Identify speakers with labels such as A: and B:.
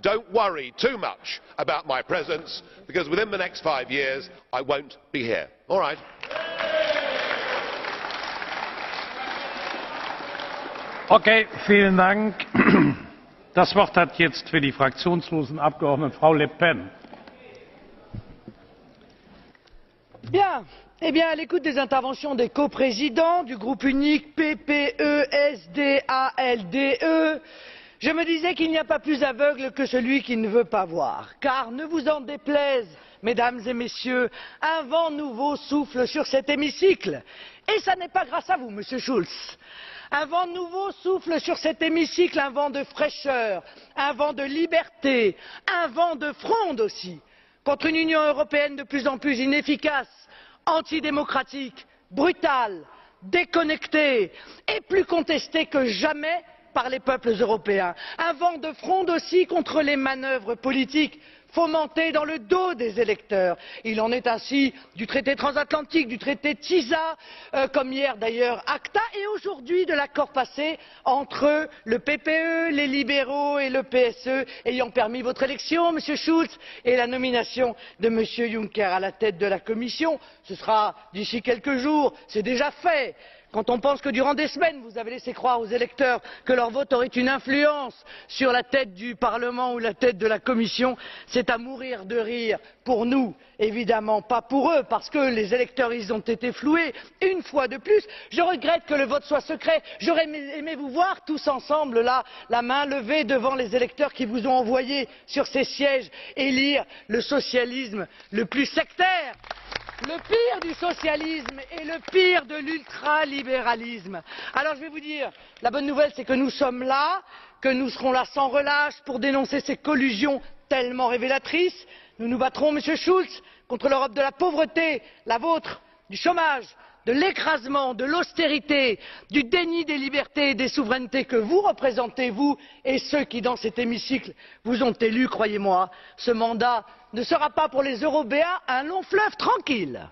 A: don't worry too much about my presence, because within the next 5 years I won't be here. All right?
B: Okay, vielen Dank. Das Wort hat jetzt für die fraktionslosen Abgeordneten Frau Le Pen.
C: Bien. Eh bien, à l'écoute des interventions des coprésidents du groupe unique PPE, SD, ALDE, je me disais qu'il n'y a pas plus aveugle que celui qui ne veut pas voir. Car, ne vous en déplaise, mesdames et messieurs, un vent nouveau souffle sur cet hémicycle. Et ça n'est pas grâce à vous, monsieur Schulz. Un vent nouveau souffle sur cet hémicycle, un vent de fraîcheur, un vent de liberté, un vent de fronde aussi, contre une Union européenne de plus en plus inefficace, antidémocratique, brutale, déconnectée et plus contestée que jamais par les peuples européens. Un vent de fronde aussi contre les manœuvres politiques fomentées dans le dos des électeurs. Il en est ainsi du traité transatlantique, du traité TISA, comme hier d'ailleurs ACTA, et aujourd'hui de l'accord passé entre le PPE, les libéraux et le PSE, ayant permis votre élection, Monsieur Schulz, et la nomination de Monsieur Juncker à la tête de la Commission. Ce sera d'ici quelques jours, c'est déjà fait. Quand on pense que durant des semaines, vous avez laissé croire aux électeurs que leur vote aurait une influence sur la tête du Parlement ou la tête de la Commission, c'est à mourir de rire pour nous, évidemment pas pour eux, parce que les électeurs ils ont été floués une fois de plus. Je regrette que le vote soit secret. J'aurais aimé vous voir tous ensemble là, la main levée devant les électeurs qui vous ont envoyé sur ces sièges élire le socialisme le plus sectaire. Le pire du socialisme et le pire de l'ultralibéralisme. Alors je vais vous dire, la bonne nouvelle c'est que nous sommes là, que nous serons là sans relâche pour dénoncer ces collusions tellement révélatrices. Nous nous battrons, Monsieur Schulz, contre l'Europe de la pauvreté, la vôtre, du chômage, de l'écrasement, de l'austérité, du déni des libertés et des souverainetés que vous représentez, vous et ceux qui, dans cet hémicycle, vous ont élus, croyez-moi. Ce mandat ne sera pas pour les Européens un long fleuve tranquille.